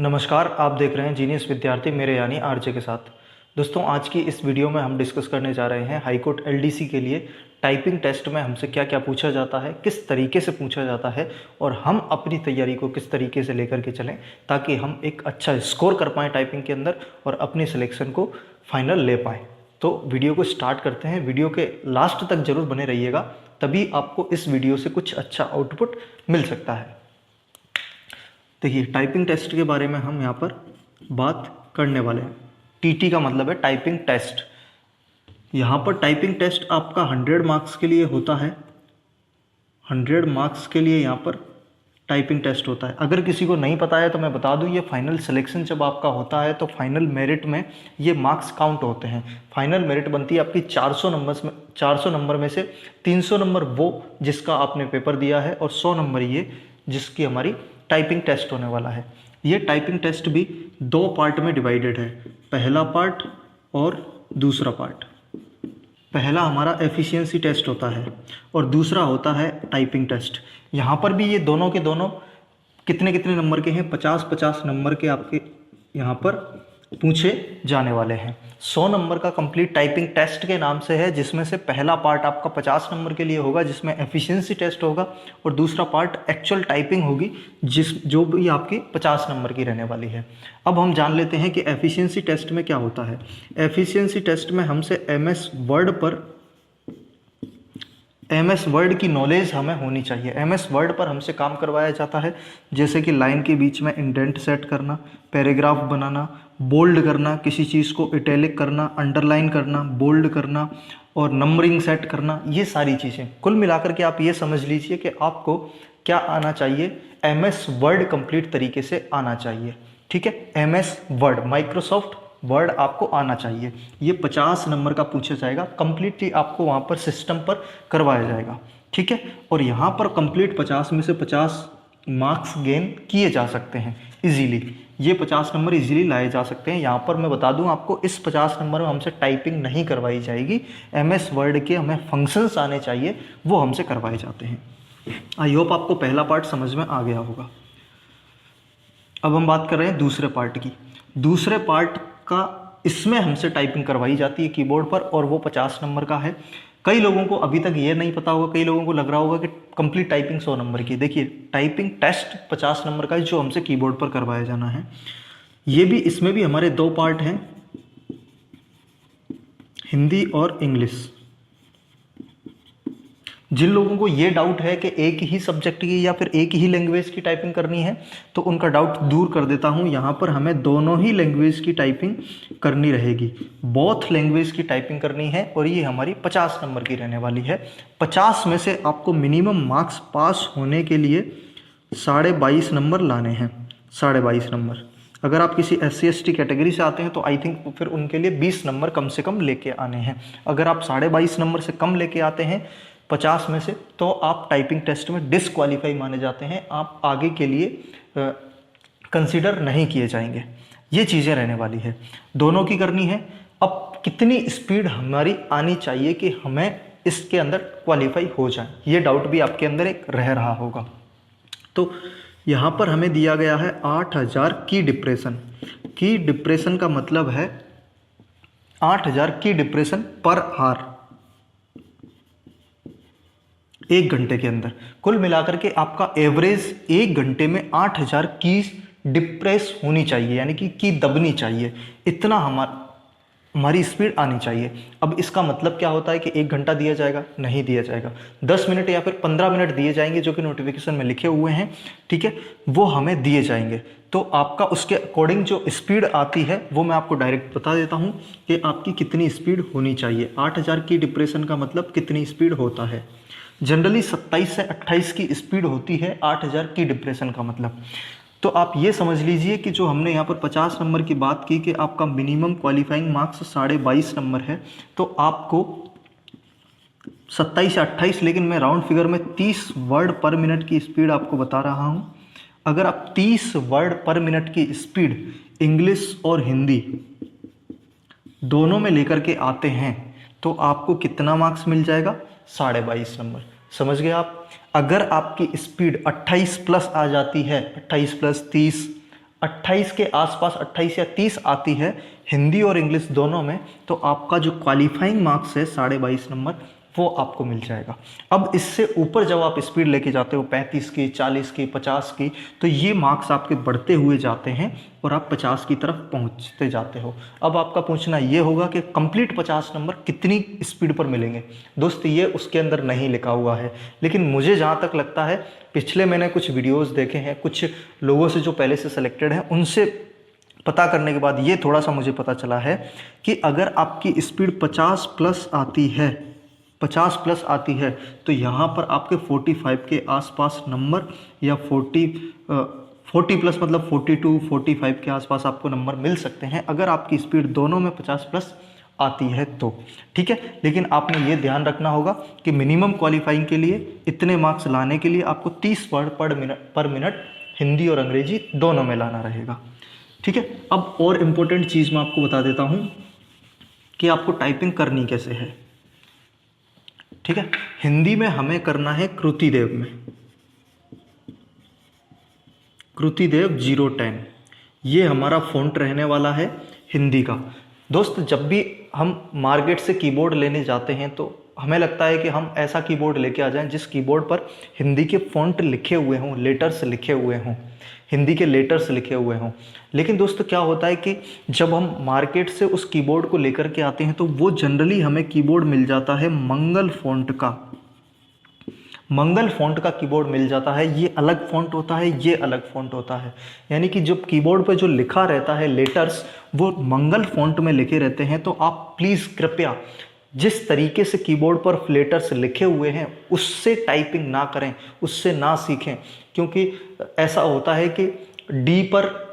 नमस्कार, आप देख रहे हैं जीनियस विद्यार्थी मेरे यानी आरजे के साथ। दोस्तों, आज की इस वीडियो में हम डिस्कस करने जा रहे हैं हाईकोर्ट एलडीसी के लिए टाइपिंग टेस्ट में हमसे क्या क्या पूछा जाता है, किस तरीके से पूछा जाता है और हम अपनी तैयारी को किस तरीके से लेकर के चलें ताकि हम एक अच्छा स्कोर कर पाएँ टाइपिंग के अंदर और अपनी सिलेक्शन को फाइनल ले पाएँ। तो वीडियो को स्टार्ट करते हैं। वीडियो के लास्ट तक जरूर बने रहिएगा, तभी आपको इस वीडियो से कुछ अच्छा आउटपुट मिल सकता है। देखिए, टाइपिंग टेस्ट के बारे में हम यहाँ पर बात करने वाले हैं। टीटी का मतलब है टाइपिंग टेस्ट। यहाँ पर टाइपिंग टेस्ट आपका 100 मार्क्स के लिए होता है। 100 मार्क्स के लिए यहाँ पर टाइपिंग टेस्ट होता है। अगर किसी को नहीं पता है तो मैं बता दूँ, ये फाइनल सिलेक्शन जब आपका होता है तो फाइनल मेरिट में ये मार्क्स काउंट होते हैं। फाइनल मेरिट बनती है आपकी 400 नंबर में से 300 नंबर वो जिसका आपने पेपर दिया है और 100 नंबर ये जिसकी हमारी टाइपिंग टेस्ट होने वाला है। ये टाइपिंग टेस्ट भी 2 पार्ट में डिवाइडेड है, पहला पार्ट और दूसरा पार्ट। पहला हमारा एफिशिएंसी टेस्ट होता है और दूसरा होता है टाइपिंग टेस्ट। यहाँ पर भी ये दोनों के दोनों कितने कितने नंबर के हैं, 50-50 नंबर के आपके यहाँ पर पूछे जाने वाले हैं। 100 नंबर का कंप्लीट टाइपिंग टेस्ट के नाम से है, जिसमें से पहला पार्ट आपका 50 नंबर के लिए होगा जिसमें एफिशिएंसी टेस्ट होगा और दूसरा पार्ट एक्चुअल टाइपिंग होगी जो भी आपकी 50 नंबर की रहने वाली है। अब हम जान लेते हैं कि एफिशिएंसी टेस्ट में क्या होता है। एफिशिएंसी टेस्ट में हमसे एमएस वर्ड की नॉलेज हमें होनी चाहिए। एमएस वर्ड पर हमसे काम करवाया जाता है, जैसे कि लाइन के बीच में इंडेंट सेट करना, पैराग्राफ बनाना, बोल्ड करना, किसी चीज़ को इटैलिक करना, अंडरलाइन करना, बोल्ड करना और नंबरिंग सेट करना। ये सारी चीज़ें कुल मिलाकर के आप ये समझ लीजिए कि आपको क्या आना चाहिए, एमएस वर्ड कंप्लीट तरीके से आना चाहिए। ठीक है, एमएस वर्ड, माइक्रोसॉफ्ट वर्ड आपको आना चाहिए। ये 50 नंबर का पूछा जाएगा, कंप्लीटली आपको वहाँ पर सिस्टम पर करवाया जाएगा। ठीक है, और यहाँ पर कंप्लीट 50 में से 50 मार्क्स गेन किए जा सकते हैं इजीली। ये 50 नंबर इजीली लाए जा सकते हैं। यहाँ पर मैं बता दूँ आपको, इस 50 नंबर में हमसे टाइपिंग नहीं करवाई जाएगी। एमएस वर्ड के हमें फंक्शंस आने चाहिए, वो हमसे करवाए जाते हैं। आई होप आपको पहला पार्ट समझ में आ गया होगा। अब हम बात कर रहे हैं दूसरे पार्ट की। दूसरे पार्ट का इसमें हमसे टाइपिंग करवाई जाती है कीबोर्ड पर और वो 50 नंबर का है। कई लोगों को अभी तक ये नहीं पता होगा, कई लोगों को लग रहा होगा कि कंप्लीट टाइपिंग 100 नंबर की। देखिए, टाइपिंग टेस्ट 50 नंबर का है जो हमसे कीबोर्ड पर करवाया जाना है। ये भी, इसमें भी हमारे 2 पार्ट हैं, हिंदी और इंग्लिश। जिन लोगों को ये डाउट है कि एक ही सब्जेक्ट की या फिर एक ही लैंग्वेज की टाइपिंग करनी है तो उनका डाउट दूर कर देता हूँ। यहाँ पर हमें दोनों ही लैंग्वेज की टाइपिंग करनी रहेगी, बोथ लैंग्वेज की टाइपिंग करनी है और ये हमारी 50 नंबर की रहने वाली है। 50 में से आपको मिनिमम मार्क्स पास होने के लिए 22.5 नंबर लाने हैं। 22.5 नंबर। अगर आप किसी SC/ST कैटेगरी से आते हैं तो आई थिंक फिर उनके लिए 20 नंबर कम से कम लेके आने हैं। अगर आप 22.5 नंबर से कम लेके आते हैं 50 में से तो आप टाइपिंग टेस्ट में डिसक्वालीफाई माने जाते हैं, आप आगे के लिए कंसीडर नहीं किए जाएंगे। ये चीज़ें रहने वाली है, दोनों की करनी है। अब कितनी स्पीड हमारी आनी चाहिए कि हमें इसके अंदर क्वालिफाई हो जाए, ये डाउट भी आपके अंदर एक रह रहा होगा। तो यहाँ पर हमें दिया गया है 8000 की डिप्रेशन। की डिप्रेशन का मतलब है 8000 की डिप्रेशन पर आवर, 1 घंटे के अंदर। कुल मिलाकर के आपका एवरेज 1 घंटे में 8000 की डिप्रेस होनी चाहिए, यानी कि की दबनी चाहिए। इतना हमारी स्पीड आनी चाहिए। अब इसका मतलब क्या होता है कि 1 घंटा दिया जाएगा? नहीं दिया जाएगा। 10 मिनट या फिर 15 मिनट दिए जाएंगे जो कि नोटिफिकेशन में लिखे हुए हैं। ठीक है, वो हमें दिए जाएंगे। तो आपका उसके अकॉर्डिंग जो स्पीड आती है वो मैं आपको डायरेक्ट बता देता हूँ कि आपकी कितनी स्पीड होनी चाहिए। 8000 की डिप्रेशन का मतलब कितनी स्पीड होता है। जनरली 27 से 28 की स्पीड होती है 8000 की डिप्रेशन का मतलब। तो आप ये समझ लीजिए कि जो हमने यहाँ पर 50 नंबर की बात की कि आपका मिनिमम क्वालिफाइंग मार्क्स 22.5 नंबर है, तो आपको 27 या 28, लेकिन मैं राउंड फिगर में 30 वर्ड पर मिनट की स्पीड आपको बता रहा हूँ। अगर आप 30 वर्ड पर मिनट की स्पीड इंग्लिश और हिंदी दोनों में लेकर के आते हैं तो आपको कितना मार्क्स मिल जाएगा? 22.5 नंबर। समझ गए आप? अगर आपकी स्पीड 28 प्लस आ जाती है, 28 प्लस 30 28 के आसपास, 28 या 30 आती है हिंदी और इंग्लिश दोनों में, तो आपका जो क्वालिफाइंग मार्क्स है 22.5 नंबर, वो आपको मिल जाएगा। अब इससे ऊपर जब आप स्पीड लेके जाते हो 35 की, 40 की, 50 की, तो ये मार्क्स आपके बढ़ते हुए जाते हैं और आप 50 की तरफ पहुंचते जाते हो। अब आपका पूछना ये होगा कि कंप्लीट 50 नंबर कितनी स्पीड पर मिलेंगे। दोस्त ये उसके अंदर नहीं लिखा हुआ है, लेकिन मुझे जहाँ तक लगता है, पिछले मैंने कुछ वीडियोस देखे हैं, कुछ लोगों से जो पहले से सेलेक्टेड हैं, उनसे पता करने के बाद ये थोड़ा सा मुझे पता चला है कि अगर आपकी स्पीड 50 प्लस आती है, 50 प्लस आती है, तो यहाँ पर आपके 45 के आसपास नंबर या 40 प्लस मतलब 42, 45 के आसपास आपको नंबर मिल सकते हैं, अगर आपकी स्पीड दोनों में 50 प्लस आती है तो। ठीक है, लेकिन आपने ये ध्यान रखना होगा कि मिनिमम क्वालिफाइंग के लिए इतने मार्क्स लाने के लिए आपको 30 वर्ड पर मिनट हिंदी और अंग्रेजी दोनों में लाना रहेगा। ठीक है, अब और इम्पोर्टेंट चीज़ मैं आपको बता देता हूँ कि आपको टाइपिंग करनी कैसे है। ठीक है, हिंदी में हमें करना है कृतिदेव में, कृतिदेव 010, ये हमारा फ़ॉन्ट रहने वाला है हिंदी का। दोस्त जब भी हम मार्केट से कीबोर्ड लेने जाते हैं तो हमें लगता है कि हम ऐसा कीबोर्ड लेके आ जाएं जिस कीबोर्ड पर हिंदी के फ़ॉन्ट लिखे हुए हों, लेटर्स लिखे हुए हों, हिंदी के लेटर्स लिखे हुए हों। लेकिन दोस्तों क्या होता है कि जब हम मार्केट से उस कीबोर्ड को लेकर के आते हैं तो वो जनरली हमें कीबोर्ड मिल जाता है मंगल फ़ॉन्ट का, मंगल फ़ॉन्ट का कीबोर्ड मिल जाता है। ये अलग फ़ॉन्ट होता है, ये अलग फ़ॉन्ट होता है, यानी कि जब कीबोर्ड पर जो लिखा रहता है लेटर्स वो मंगल फ़ॉन्ट में लिखे रहते हैं। तो आप प्लीज़ कृपया जिस तरीके से कीबोर्ड पर लेटर्स लिखे हुए हैं उससे टाइपिंग ना करें, उससे ना सीखें, क्योंकि ऐसा होता है कि डी पर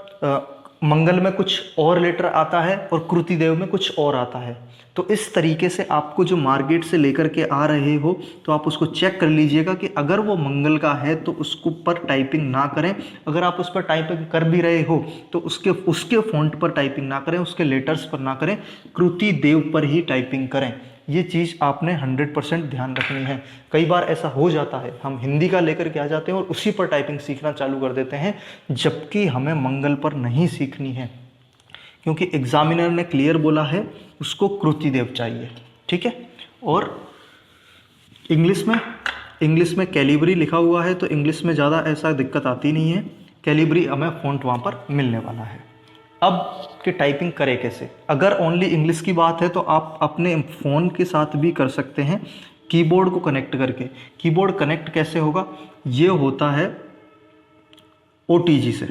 मंगल में कुछ और लेटर आता है और कृतिदेव में कुछ और आता है। तो इस तरीके से आपको जो मार्केट से लेकर के आ रहे हो तो आप उसको चेक कर लीजिएगा कि अगर वो मंगल का है तो उसको पर टाइपिंग ना करें, अगर आप उस पर टाइपिंग कर भी रहे हो तो उसके फ़ॉन्ट पर टाइपिंग ना करें, उसके लेटर्स पर ना करें, कृतिदेव पर ही टाइपिंग करें। ये चीज़ आपने 100% ध्यान रखनी है। कई बार ऐसा हो जाता है हम हिंदी का लेकर के आ जाते हैं और उसी पर टाइपिंग सीखना चालू कर देते हैं, जबकि हमें मंगल पर नहीं सीखनी है, क्योंकि एग्जामिनर ने क्लियर बोला है उसको कृतिदेव चाहिए। ठीक है, और इंग्लिश में कैलिबरी लिखा हुआ है तो इंग्लिश में ज़्यादा ऐसा दिक्कत आती नहीं है, कैलिबरी हमें फ़ॉन्ट वहाँ पर मिलने वाला है। अब कि टाइपिंग करें कैसे, अगर ओनली इंग्लिश की बात है तो आप अपने फ़ोन के साथ भी कर सकते हैं कीबोर्ड को कनेक्ट करके। कीबोर्ड कनेक्ट कैसे होगा, ये होता है OTG से,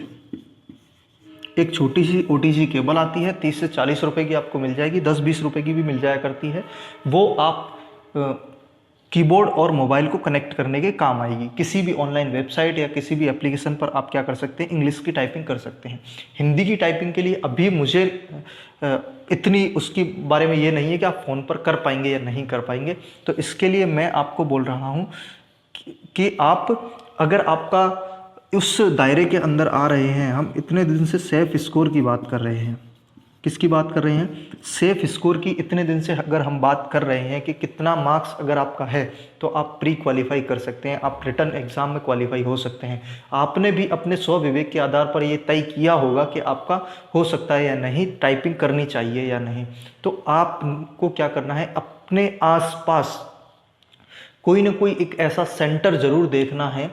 एक छोटी सी OTG केबल आती है, 30 से 40 रुपए की आपको मिल जाएगी, 10-20 रुपए की भी मिल जाया करती है। वो आप कीबोर्ड और मोबाइल को कनेक्ट करने के काम आएगी। किसी भी ऑनलाइन वेबसाइट या किसी भी एप्लीकेशन पर आप क्या कर सकते हैं, इंग्लिश की टाइपिंग कर सकते हैं। हिंदी की टाइपिंग के लिए अभी मुझे इतनी उसके बारे में ये नहीं है कि आप फ़ोन पर कर पाएंगे या नहीं कर पाएंगे, तो इसके लिए मैं आपको बोल रहा हूँ कि आप अगर आपका उस दायरे के अंदर आ रहे हैं, हम इतने दिन से सेफ स्कोर की बात कर रहे हैं, किसकी बात कर रहे हैं, सेफ स्कोर की। इतने दिन से अगर हम बात कर रहे हैं कि कितना मार्क्स अगर आपका है तो आप प्री क्वालिफाई कर सकते हैं, आप रिटर्न एग्ज़ाम में क्वालिफाई हो सकते हैं। आपने भी अपने स्व विवेक के आधार पर ये तय किया होगा कि आपका हो सकता है या नहीं, टाइपिंग करनी चाहिए या नहीं। तो आपको क्या करना है, अपने आसपास कोई ना कोई एक ऐसा सेंटर ज़रूर देखना है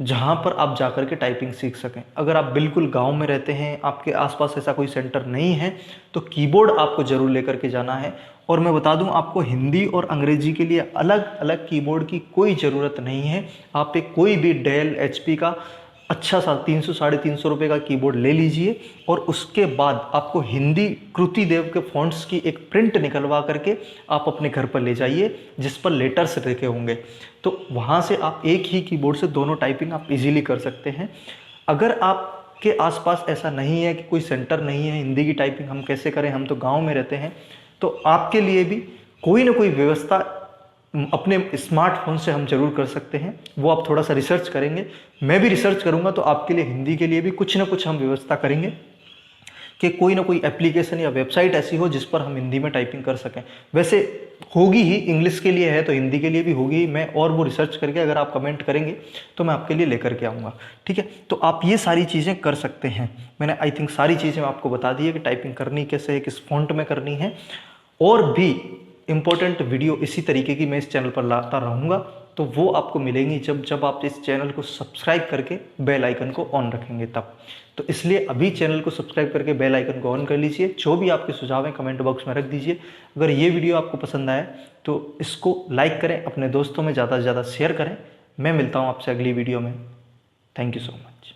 जहाँ पर आप जाकर के टाइपिंग सीख सकें। अगर आप बिल्कुल गांव में रहते हैं, आपके आसपास ऐसा कोई सेंटर नहीं है, तो कीबोर्ड आपको ज़रूर लेकर के जाना है। और मैं बता दूं, आपको हिंदी और अंग्रेजी के लिए अलग अलग कीबोर्ड की कोई ज़रूरत नहीं है। आप एक कोई भी डेल HP का अच्छा सा 300-350 रुपये का कीबोर्ड ले लीजिए और उसके बाद आपको हिंदी कृतिदेव के फ़ॉन्ट्स की एक प्रिंट निकलवा करके आप अपने घर पर ले जाइए जिस पर लेटर्स लिखे होंगे। तो वहाँ से आप एक ही कीबोर्ड से दोनों टाइपिंग आप इजीली कर सकते हैं। अगर आपके आसपास ऐसा नहीं है कि कोई सेंटर नहीं है, हिंदी की टाइपिंग हम कैसे करें, हम तो गाँव में रहते हैं, तो आपके लिए भी कोई ना कोई व्यवस्था अपने स्मार्टफोन से हम जरूर कर सकते हैं। वो आप थोड़ा सा रिसर्च करेंगे, मैं भी रिसर्च करूंगा, तो आपके लिए हिंदी के लिए भी कुछ ना कुछ हम व्यवस्था करेंगे। कि कोई ना कोई एप्लीकेशन या वेबसाइट ऐसी हो जिस पर हम हिंदी में टाइपिंग कर सकें। वैसे होगी ही, इंग्लिश के लिए है तो हिंदी के लिए भी होगी ही। मैं और वो रिसर्च करके अगर आप कमेंट करेंगे तो मैं आपके लिए लेकर के आऊँगा, ठीक है। तो आप ये सारी चीज़ें कर सकते हैं। मैंने आई थिंक सारी चीज़ें आपको बता दी है कि टाइपिंग करनी कैसे है, किस फॉन्ट में करनी है। और भी इम्पोर्टेंट वीडियो इसी तरीके की मैं इस चैनल पर लाता रहूँगा, तो वो आपको मिलेंगी जब आप इस चैनल को सब्सक्राइब करके बेल आइकन को ऑन रखेंगे तब। तो इसलिए अभी चैनल को सब्सक्राइब करके बेल आइकन को ऑन कर लीजिए। जो भी आपके सुझाव हैं कमेंट बॉक्स में रख दीजिए। अगर ये वीडियो आपको पसंद आए तो इसको लाइक करें, अपने दोस्तों में ज़्यादा से ज़्यादा शेयर करें। मैं मिलता हूँ आपसे अगली वीडियो में। Thank you so much.